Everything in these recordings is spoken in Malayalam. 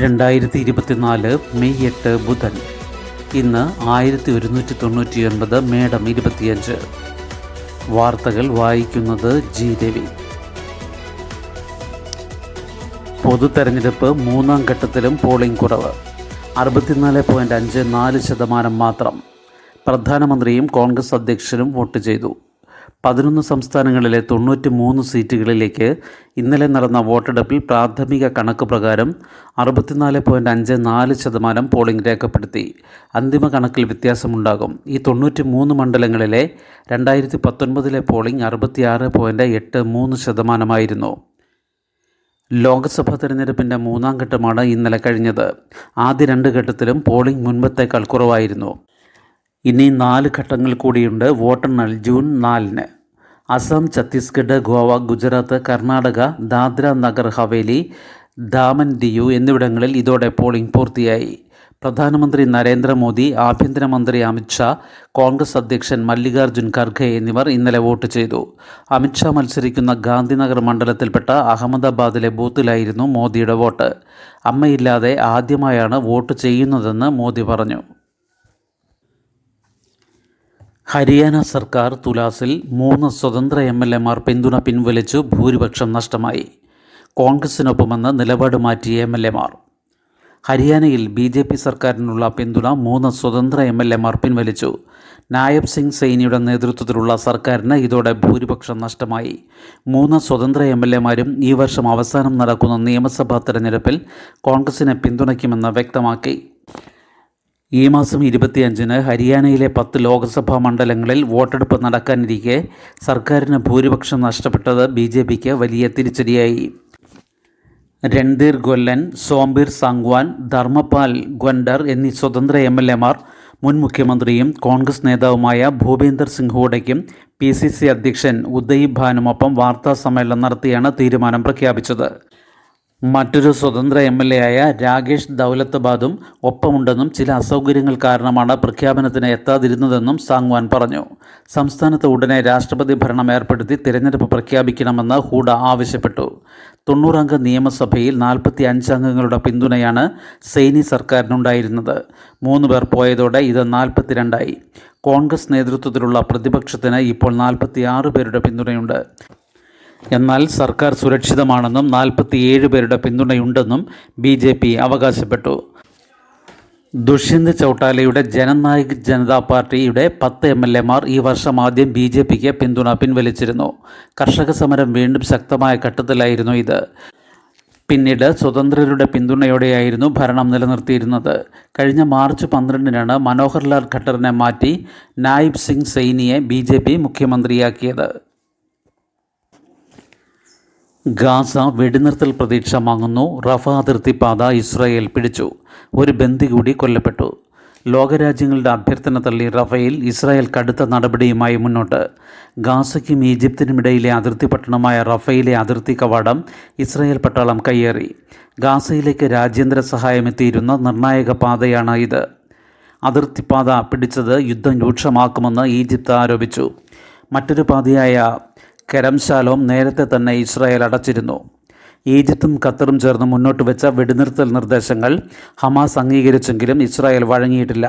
2024 മെയ് 8 ബുധൻ. ഇന്ന് 1199 മേടം 25. വാർത്തകൾ വായിക്കുന്നത് ജി രവി. പൊതു തെരഞ്ഞെടുപ്പ് മൂന്നാം ഘട്ടത്തിലും പോളിംഗ് കുറവ്. 64.54% മാത്രം. പ്രധാനമന്ത്രിയും കോൺഗ്രസ് അധ്യക്ഷനും വോട്ട് ചെയ്തു. 11 സംസ്ഥാനങ്ങളിലെ 93 സീറ്റുകളിലേക്ക് ഇന്നലെ നടന്ന വോട്ടെടുപ്പിൽ പ്രാഥമിക കണക്ക് പ്രകാരം 64.54% പോളിംഗ് രേഖപ്പെടുത്തി. അന്തിമ കണക്കിൽ വ്യത്യാസമുണ്ടാകും. ഈ 93 മണ്ഡലങ്ങളിലെ 2019 പോളിംഗ് 66.83%. ലോക്സഭാ തെരഞ്ഞെടുപ്പിൻ്റെ മൂന്നാം ഘട്ടമാണ് ഇന്നലെ കഴിഞ്ഞത്. ആദ്യ 2 ഘട്ടത്തിലും പോളിംഗ് മുൻപത്തേക്കാൾ കുറവായിരുന്നു. ഇനി 4 ഘട്ടങ്ങൾ കൂടിയുണ്ട്. വോട്ടെണ്ണൽ ജൂൺ 4-ന്. അസം, ഛത്തീസ്ഗഡ്, ഗോവ, ഗുജറാത്ത്, കർണാടക, ദാദ്ര നഗർ ഹവേലി, ദാമൻ ദിയു എന്നിവിടങ്ങളിൽ ഇതോടെ പോളിംഗ് പൂർത്തിയായി. പ്രധാനമന്ത്രി നരേന്ദ്രമോദി, ആഭ്യന്തരമന്ത്രി അമിത്ഷാ, കോൺഗ്രസ് അധ്യക്ഷൻ മല്ലികാർജ്ജുൻ ഖർഗെ എന്നിവർ ഇന്നലെ വോട്ട് ചെയ്തു. അമിത്ഷാ മത്സരിക്കുന്ന ഗാന്ധിനഗർ മണ്ഡലത്തിൽപ്പെട്ട അഹമ്മദാബാദിലെ ബൂത്തിലായിരുന്നു മോദിയുടെ വോട്ട്. അമ്മയില്ലാതെ ആദ്യമായാണ് വോട്ട് ചെയ്യുന്നതെന്ന് മോദി പറഞ്ഞു. ഹരിയാന സർക്കാർ തുലാസിൽ 3 സ്വതന്ത്ര MLA-മാർ പിന്തുണ പിൻവലിച്ചു. ഭൂരിപക്ഷം നഷ്ടമായി. കോൺഗ്രസിനൊപ്പമെന്ന് നിലപാട് മാറ്റിയ MLA-മാർ. ഹരിയാനയിൽ BJP സർക്കാരിനുള്ള പിന്തുണ 3 സ്വതന്ത്ര MLA-മാർ പിൻവലിച്ചു. നായബ് സിംഗ് സൈനിയുടെ നേതൃത്വത്തിലുള്ള സർക്കാരിന് ഇതോടെ ഭൂരിപക്ഷം നഷ്ടമായി. 3 സ്വതന്ത്ര MLA-മാരും ഈ വർഷം അവസാനം നടക്കുന്ന നിയമസഭാ തെരഞ്ഞെടുപ്പിൽ കോൺഗ്രസിനെ പിന്തുണയ്ക്കുമെന്ന് വ്യക്തമാക്കി. ഈ മാസം 25-ന് ഹരിയാനയിലെ 10 ലോക്സഭാ മണ്ഡലങ്ങളിൽ വോട്ടെടുപ്പ് നടക്കാനിരിക്കെ സർക്കാരിന് ഭൂരിപക്ഷം നഷ്ടപ്പെട്ടത് BJPക്ക് വലിയ തിരിച്ചടിയായി. രൺധീർ ഗൊല്ലൻ, സോംബീർ സാങ്വാൻ, ധർമ്മപാൽ ഗ്വൻഡർ എന്നീ സ്വതന്ത്ര MLA-മാർ മുൻ മുഖ്യമന്ത്രിയും കോൺഗ്രസ് നേതാവുമായ ഭൂപേന്ദർ സിംഗ് ഹൂഡയ്ക്കും PCC അധ്യക്ഷൻ ഉദയ് ഭാനുമൊപ്പം വാർത്താ സമ്മേളനം നടത്തിയാണ് തീരുമാനം പ്രഖ്യാപിച്ചത്. മറ്റൊരു സ്വതന്ത്ര MLA-ആയ രാകേഷ് ദൗലത്താബാദും ഒപ്പമുണ്ടെന്നും ചില അസൗകര്യങ്ങൾ കാരണമാണ് പ്രഖ്യാപനത്തിന് എത്താതിരുന്നതെന്നും സാങ്വാൻ പറഞ്ഞു. സംസ്ഥാനത്ത് ഉടനെ രാഷ്ട്രപതി ഭരണം ഏർപ്പെടുത്തി തിരഞ്ഞെടുപ്പ് പ്രഖ്യാപിക്കണമെന്ന് ഹൂഡ ആവശ്യപ്പെട്ടു. 90-അംഗ നിയമസഭയിൽ 45 അംഗങ്ങളുടെ പിന്തുണയാണ് സൈനി സർക്കാരിനുണ്ടായിരുന്നത്. 3 പേർ പോയതോടെ ഇത് 42-ആയി. കോൺഗ്രസ് നേതൃത്വത്തിലുള്ള പ്രതിപക്ഷത്തിന് ഇപ്പോൾ 46 പേരുടെ പിന്തുണയുണ്ട്. എന്നാൽ സർക്കാർ സുരക്ഷിതമാണെന്നും 47 പേരുടെ പിന്തുണയുണ്ടെന്നും BJP അവകാശപ്പെട്ടു. ദുഷ്യന്ത് ചൗട്ടാലയുടെ ജനനായക് ജനതാ പാർട്ടിയുടെ 10 MLA-മാർ ഈ വർഷം ആദ്യം BJPക്ക് പിന്തുണ പിൻവലിച്ചിരുന്നു. കർഷക സമരം വീണ്ടും ശക്തമായ ഘട്ടത്തിലായിരുന്നു ഇത്. പിന്നീട് സ്വതന്ത്രരുടെ പിന്തുണയോടെയായിരുന്നു ഭരണം നിലനിർത്തിയിരുന്നത്. കഴിഞ്ഞ മാർച്ച് 12-നാണ് മനോഹർലാൽ ഖട്ടറിനെ മാറ്റി നായിബ് സിംഗ് സൈനിയെ BJP മുഖ്യമന്ത്രിയാക്കിയത്. ഗാസ വെടിനിർത്തൽ പ്രതീക്ഷ മങ്ങുന്നു. റഫ അതിർത്തി പാത ഇസ്രായേൽ പിടിച്ചു. ഒരു ബന്ദി കൂടി കൊല്ലപ്പെട്ടു. ലോകരാജ്യങ്ങളുടെ അഭ്യർത്ഥന തള്ളി റഫയിൽ ഇസ്രായേൽ കടുത്ത നടപടിയുമായി മുന്നോട്ട്. ഗാസയ്ക്കും ഈജിപ്തിനുമിടയിലെ അതിർത്തി പട്ടണമായ റഫയിലെ അതിർത്തി കവാടം ഇസ്രായേൽ പട്ടാളം കയ്യേറി. ഗാസയിലേക്ക് രാജ്യാന്തര സഹായമെത്തിയിരുന്ന നിർണായക പാതയാണ് ഇത്. അതിർത്തി പാത പിടിച്ചത് യുദ്ധം രൂക്ഷമാക്കുമെന്ന് ഈജിപ്ത് ആരോപിച്ചു. മറ്റൊരു പാതയായ കെരം ശാലോം നേരത്തെ തന്നെ ഇസ്രായേൽ അടച്ചിരുന്നു. ഈജിപ്തും ഖത്തറും ചേർന്ന് മുന്നോട്ട് വെച്ച വെടിനിർത്തൽ നിർദ്ദേശങ്ങൾ ഹമാസ് അംഗീകരിച്ചെങ്കിലും ഇസ്രായേൽ വഴങ്ങിയിട്ടില്ല.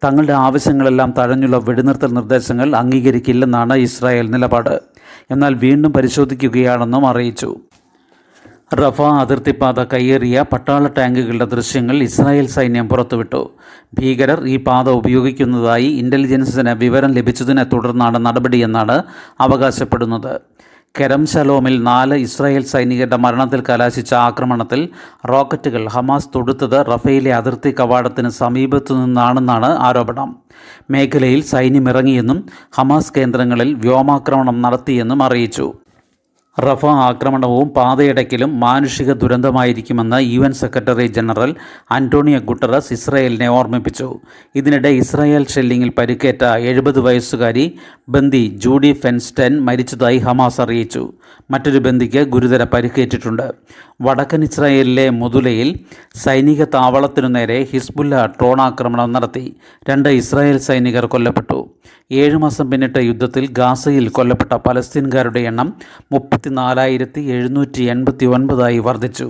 തങ്ങളുടെ ആവശ്യങ്ങളെല്ലാം തഴഞ്ഞുള്ള വെടിനിർത്തൽ നിർദ്ദേശങ്ങൾ അംഗീകരിക്കില്ലെന്നാണ് ഇസ്രായേൽ നിലപാട്. എന്നാൽ വീണ്ടും പരിശോധിക്കുകയാണെന്നും അറിയിച്ചു. റഫ അതിർത്തിപ്പാത കയ്യേറിയ പട്ടാള ടാങ്കുകളുടെ ദൃശ്യങ്ങൾ ഇസ്രായേൽ സൈന്യം പുറത്തുവിട്ടു. ഭീകരർ ഈ പാത ഉപയോഗിക്കുന്നതായി ഇൻ്റലിജൻസിന് വിവരം ലഭിച്ചതിനെ തുടർന്നാണ് നടപടിയെന്നാണ് അവകാശപ്പെടുന്നത്. കെരം ശലോമിൽ 4 ഇസ്രായേൽ സൈനികരുടെ മരണത്തിൽ കലാശിച്ച ആക്രമണത്തിൽ റോക്കറ്റുകൾ ഹമാസ് തൊടുത്തത് റഫയിലെ അതിർത്തി കവാടത്തിന് സമീപത്തു നിന്നാണെന്നാണ് ആരോപണം. മേഖലയിൽ സൈന്യമിറങ്ങിയെന്നും ഹമാസ് കേന്ദ്രങ്ങളിൽ വ്യോമാക്രമണം നടത്തിയെന്നും അറിയിച്ചു. റഫ ആക്രമണവും പാതയടയ്ക്കലും മാനുഷിക ദുരന്തമായിരിക്കുമെന്ന് UN secretary general Antonio Guterres ഇസ്രായേലിനെ ഓർമ്മിപ്പിച്ചു. ഇതിനിടെ ഇസ്രായേൽ ഷെല്ലിങ്ങിൽ പരിക്കേറ്റ 70 വയസ്സുകാരി ബന്ദി ജൂഡി ഫെൻസ്റ്റൻ മരിച്ചതായി ഹമാസ് അറിയിച്ചു. മറ്റൊരു ബന്ദിക്ക് ഗുരുതര പരിക്കേറ്റിട്ടുണ്ട്. വടക്കൻ ഇസ്രായേലിലെ മുതുലയിൽ സൈനിക താവളത്തിനു നേരെ ഹിസ്ബുല്ല ഡ്രോൺ ആക്രമണം നടത്തി. 2 ഇസ്രായേൽ സൈനികർ കൊല്ലപ്പെട്ടു. 7 മാസം പിന്നിട്ട യുദ്ധത്തിൽ ഗാസയിൽ കൊല്ലപ്പെട്ട പലസ്തീൻകാരുടെ എണ്ണം 34,789 വർദ്ധിച്ചു.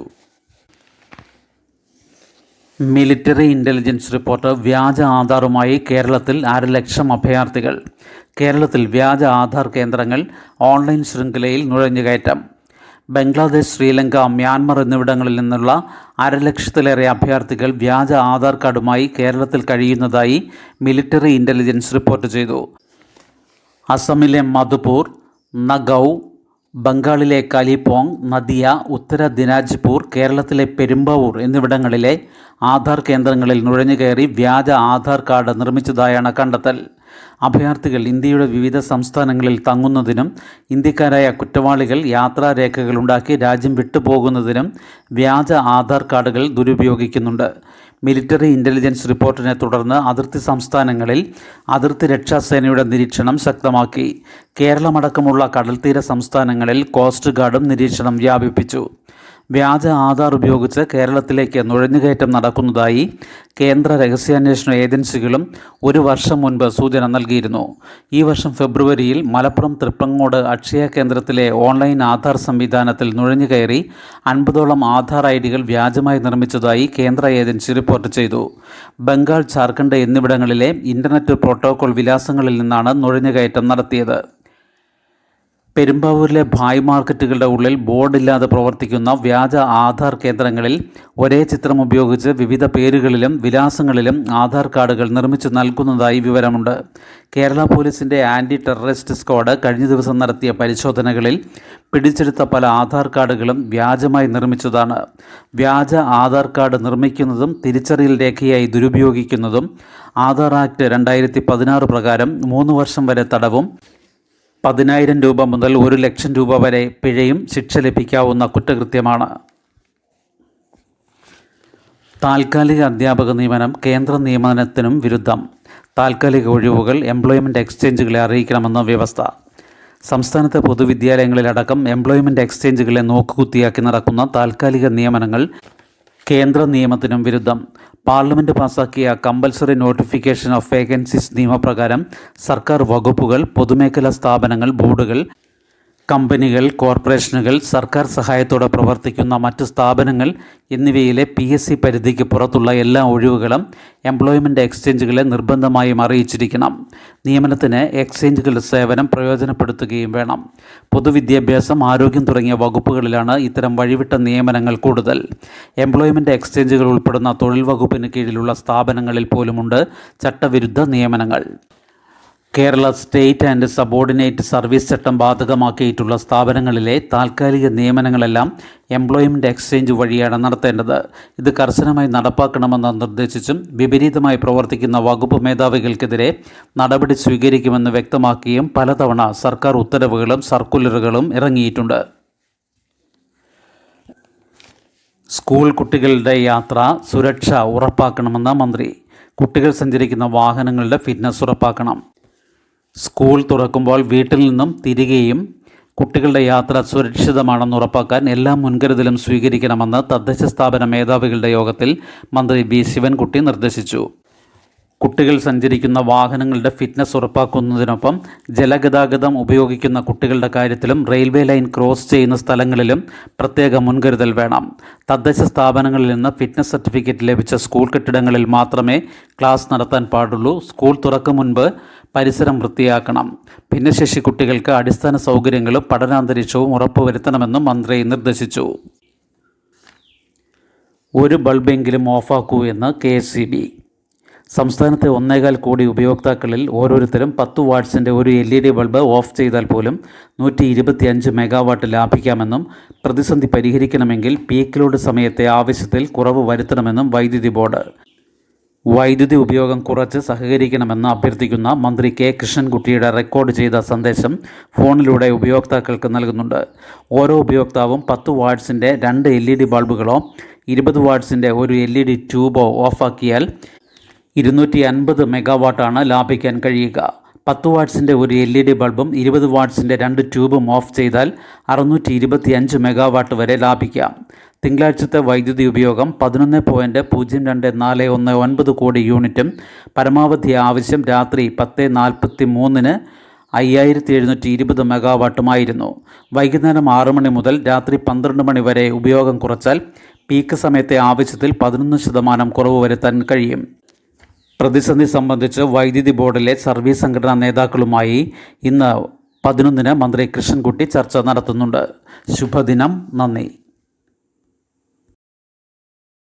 മിലിറ്ററി ഇൻ്റലിജൻസ് റിപ്പോർട്ട് വ്യാജ ആധാറുമായി കേരളത്തിൽ 1,00,000 അഭയാർത്ഥികൾ. കേരളത്തിൽ വ്യാജ ആധാർ കേന്ദ്രങ്ങൾ, ഓൺലൈൻ ശൃംഖലയിൽ നുഴഞ്ഞുകയറ്റം. ബംഗ്ലാദേശ്, ശ്രീലങ്ക, മ്യാൻമർ എന്നിവിടങ്ങളിൽ നിന്നുള്ള 1,00,000-ത്തിലേറെ അഭയാർത്ഥികൾ വ്യാജ ആധാർ കാർഡുമായി കേരളത്തിൽ കഴിയുന്നതായി മിലിറ്ററി ഇൻ്റലിജൻസ് റിപ്പോർട്ട് ചെയ്തു. അസമിലെ മധുപൂർ, നഗൗ, ബംഗാളിലെ കലിപോങ്, നദിയ, ഉത്തര ദിനാജ്പൂർ, കേരളത്തിലെ പെരുമ്പാവൂർ എന്നിവിടങ്ങളിലെ ആധാർ കേന്ദ്രങ്ങളിൽ നുഴഞ്ഞുകയറി വ്യാജ ആധാർ കാർഡ് നിർമ്മിച്ചതായാണ് കണ്ടെത്തൽ. അഭയാർത്ഥികൾ ഇന്ത്യയുടെ വിവിധ സംസ്ഥാനങ്ങളിൽ തങ്ങുന്നതിനും ഇന്ത്യക്കാരായ കുറ്റവാളികൾ യാത്രാരേഖകളുണ്ടാക്കി രാജ്യം വിട്ടുപോകുന്നതിനും വ്യാജ ആധാർ കാർഡുകൾ ദുരുപയോഗിക്കുന്നുണ്ട്. മിലിറ്ററി ഇൻ്റലിജൻസ് റിപ്പോർട്ടിനെ തുടർന്ന് അതിർത്തി സംസ്ഥാനങ്ങളിൽ അതിർത്തി രക്ഷാസേനയുടെ നിരീക്ഷണം ശക്തമാക്കി. കേരളമടക്കമുള്ള കടൽത്തീര സംസ്ഥാനങ്ങളിൽ കോസ്റ്റ് ഗാർഡും നിരീക്ഷണം വ്യാപിപ്പിച്ചു. വ്യാജ ആധാർ ഉപയോഗിച്ച് കേരളത്തിലേക്ക് നുഴഞ്ഞുകയറ്റം നടക്കുന്നതായി കേന്ദ്ര രഹസ്യാന്വേഷണ ഏജൻസികളും 1 വർഷം മുൻപ് സൂചന നൽകിയിരുന്നു. ഈ വർഷം ഫെബ്രുവരിയിൽ മലപ്പുറം തൃപ്രങ്ങോട് അക്ഷയ കേന്ദ്രത്തിലെ ഓൺലൈൻ ആധാർ സംവിധാനത്തിൽ നുഴഞ്ഞുകയറി 50ഓളം ആധാർ ഐഡികൾ വ്യാജമായി നിർമ്മിച്ചതായി കേന്ദ്ര ഏജൻസി റിപ്പോർട്ട് ചെയ്തു. ബംഗാൾ, ജാർഖണ്ഡ് എന്നിവിടങ്ങളിലെ ഇൻ്റർനെറ്റ് പ്രോട്ടോകോൾ വിലാസങ്ങളിൽ നിന്നാണ് നുഴഞ്ഞുകയറ്റം നടത്തിയത്. പെരുമ്പാവൂരിലെ ഭായ് മാർക്കറ്റുകളുടെ ഉള്ളിൽ ബോർഡില്ലാതെ പ്രവർത്തിക്കുന്ന വ്യാജ ആധാർ കേന്ദ്രങ്ങളിൽ ഒരേ ചിത്രം ഉപയോഗിച്ച് വിവിധ പേരുകളിലും വിലാസങ്ങളിലും ആധാർ കാർഡുകൾ നിർമ്മിച്ചു നൽകുന്നതായി വിവരമുണ്ട്. കേരള പോലീസിൻ്റെ ആൻറ്റി ടെററിസ്റ്റ് സ്ക്വാഡ് കഴിഞ്ഞ ദിവസം നടത്തിയ പരിശോധനകളിൽ പിടിച്ചെടുത്ത പല ആധാർ കാർഡുകളും വ്യാജമായി നിർമ്മിച്ചതാണ്. വ്യാജ ആധാർ കാർഡ് നിർമ്മിക്കുന്നതും തിരിച്ചറിയൽ രേഖയായി ദുരുപയോഗിക്കുന്നതും ആധാർ ആക്ട് 2016 പ്രകാരം 3 വർഷം വരെ തടവും 10,000 രൂപ മുതൽ 1,00,000 രൂപ വരെ പിഴയും ശിക്ഷ ലഭിക്കാവുന്ന കുറ്റകൃത്യമാണ്. താൽക്കാലിക അധ്യാപക നിയമനം കേന്ദ്ര നിയമനത്തിനും വിരുദ്ധം. താൽക്കാലിക ഒഴിവുകൾ എംപ്ലോയ്മെൻറ്റ് എക്സ്ചേഞ്ചുകളെ അറിയിക്കണമെന്ന വ്യവസ്ഥ. സംസ്ഥാനത്തെ പൊതുവിദ്യാലയങ്ങളിലടക്കം എംപ്ലോയ്മെൻറ്റ് എക്സ്ചേഞ്ചുകളെ നോക്കുകുത്തിയാക്കി നടക്കുന്ന താൽക്കാലിക നിയമനങ്ങൾ കേന്ദ്ര നിയമത്തിനും വിരുദ്ധം. പാർലമെൻറ്റ് പാസാക്കിയ കമ്പൽസറി നോട്ടിഫിക്കേഷൻ ഓഫ് വേക്കൻസീസ് നിയമപ്രകാരം സർക്കാർ വകുപ്പുകൾ, പൊതുമേഖലാ സ്ഥാപനങ്ങൾ, ബോർഡുകൾ, കമ്പനികൾ, കോർപ്പറേഷനുകൾ, സർക്കാർ സഹായത്തോടെ പ്രവർത്തിക്കുന്ന മറ്റ് സ്ഥാപനങ്ങൾ എന്നിവയിലെ PSC പരിധിക്ക് പുറത്തുള്ള എല്ലാ ഒഴിവുകളും എംപ്ലോയ്മെൻറ്റ് എക്സ്ചേഞ്ചുകളെ നിർബന്ധമായും അറിയിച്ചിരിക്കണം. നിയമനത്തിന് എക്സ്ചേഞ്ചുകളുടെ സേവനം പ്രയോജനപ്പെടുത്തുകയും വേണം. പൊതുവിദ്യാഭ്യാസം, ആരോഗ്യം തുടങ്ങിയ വകുപ്പുകളിലാണ് ഇത്തരം വഴിവിട്ട നിയമനങ്ങൾ കൂടുതൽ. എംപ്ലോയ്മെൻറ്റ് എക്സ്ചേഞ്ചുകൾ ഉൾപ്പെടുന്ന തൊഴിൽ വകുപ്പിന് കീഴിലുള്ള സ്ഥാപനങ്ങളിൽ പോലുമുണ്ട് ചട്ടവിരുദ്ധ നിയമനങ്ങൾ. Kerala state and subordinate service ചട്ടം ബാധകമാക്കിയിട്ടുള്ള സ്ഥാപനങ്ങളിലെ താൽക്കാലിക നിയമനങ്ങളെല്ലാം എംപ്ലോയ്മെൻറ്റ് എക്സ്ചേഞ്ച് വഴിയാണ് നടത്തേണ്ടത്. ഇത് കർശനമായി നടപ്പാക്കണമെന്ന് നിർദ്ദേശിച്ചും വിപരീതമായി പ്രവർത്തിക്കുന്ന വകുപ്പ് മേധാവികൾക്കെതിരെ നടപടി സ്വീകരിക്കുമെന്ന് വ്യക്തമാക്കിയും പലതവണ സർക്കാർ ഉത്തരവുകളും സർക്കുലറുകളും ഇറങ്ങിയിട്ടുണ്ട്. സ്കൂൾ കുട്ടികളുടെ യാത്ര സുരക്ഷ ഉറപ്പാക്കണമെന്ന മന്ത്രി. കുട്ടികൾ സഞ്ചരിക്കുന്ന വാഹനങ്ങളുടെ ഫിറ്റ്നസ് ഉറപ്പാക്കണം. സ്കൂൾ തുറക്കുമ്പോൾ വീട്ടിൽ നിന്നും തിരികെയും കുട്ടികളുടെ യാത്ര സുരക്ഷിതമാണെന്ന് ഉറപ്പാക്കാൻ എല്ലാ മുൻകരുതലും സ്വീകരിക്കണമെന്ന് തദ്ദേശ സ്ഥാപന മേധാവികളുടെ യോഗത്തിൽ മന്ത്രി വി. ശിവൻകുട്ടി നിർദ്ദേശിച്ചു. കുട്ടികൾ സഞ്ചരിക്കുന്ന വാഹനങ്ങളുടെ ഫിറ്റ്നസ് ഉറപ്പാക്കുന്നതിനൊപ്പം ജലഗതാഗതം ഉപയോഗിക്കുന്ന കുട്ടികളുടെ കാര്യത്തിലും റെയിൽവേ ലൈൻ ക്രോസ് ചെയ്യുന്ന സ്ഥലങ്ങളിലും പ്രത്യേക മുൻകരുതൽ വേണം. തദ്ദേശ സ്ഥാപനങ്ങളിൽ നിന്ന് ഫിറ്റ്നസ് സർട്ടിഫിക്കറ്റ് ലഭിച്ച സ്കൂൾ കെട്ടിടങ്ങളിൽ മാത്രമേ ക്ലാസ് നടത്താൻ പാടുള്ളൂ. സ്കൂൾ തുറക്കും മുൻപ് പരിസരം വൃത്തിയാക്കണം. ഭിന്നശേഷി കുട്ടികൾക്ക് അടിസ്ഥാന സൗകര്യങ്ങളും പഠനാന്തരീക്ഷവും ഉറപ്പുവരുത്തണമെന്നും മന്ത്രി നിർദ്ദേശിച്ചു. 1 ബൾബെങ്കിലും ഓഫാക്കൂ എന്ന് KSEB. സംസ്ഥാനത്തെ 1.25 കോടി ഉപയോക്താക്കളിൽ ഓരോരുത്തരും 10 വാട്ട്സിൻ്റെ ഒരു LED ബൾബ് ഓഫ് ചെയ്താൽ പോലും 125 മെഗാവാട്ട് ലാഭിക്കാമെന്നും പ്രതിസന്ധി പരിഹരിക്കണമെങ്കിൽ പീക്ക് ലോഡ് സമയത്തെ ആവശ്യത്തിൽ കുറവ് വരുത്തണമെന്നും വൈദ്യുതി ബോർഡ്. വൈദ്യുതി ഉപയോഗം കുറച്ച് സഹകരിക്കണമെന്ന് അഭ്യർത്ഥിക്കുന്ന മന്ത്രി K. കൃഷ്ണൻകുട്ടിയുടെ റെക്കോർഡ് ചെയ്ത സന്ദേശം ഫോണിലൂടെ ഉപയോക്താക്കൾക്ക് നൽകുന്നുണ്ട്. ഓരോ ഉപയോക്താവും 10 വാട്ട്സിൻ്റെ 2 LED ബൾബുകളോ 20 വാട്ട്സിൻ്റെ ഒരു LED ട്യൂബോ ഓഫാക്കിയാൽ 250 മെഗാവാട്ടാണ് ലാഭിക്കാൻ കഴിയുക. 10 വാട്ട്സിൻ്റെ ഒരു LED ബൾബും 20 വാട്ട്സിൻ്റെ 2 ട്യൂബും ഓഫ് ചെയ്താൽ 625 മെഗാവാട്ട് വരെ ലാഭിക്കാം. തിങ്കളാഴ്ചത്തെ വൈദ്യുതി ഉപയോഗം 11.02419 കോടി യൂണിറ്റും പരമാവധി ആവശ്യം രാത്രി 10:43 5720 മെഗാവാട്ടുമായിരുന്നു. വൈകുന്നേരം 6 മണി മുതൽ രാത്രി 12 മണി വരെ ഉപയോഗം കുറച്ചാൽ പീക്ക് സമയത്തെ ആവശ്യത്തിൽ 11% കുറവ് വരുത്താൻ കഴിയും. പ്രതിസന്ധി സംബന്ധിച്ച് വൈദ്യുതി ബോർഡിലെ സർവീസ് സംഘടനാ നേതാക്കളുമായി ഇന്ന് 11-ന് മന്ത്രി കൃഷ്ണൻകുട്ടി ചർച്ച നടത്തുന്നുണ്ട്. ശുഭദിനം. നന്ദി.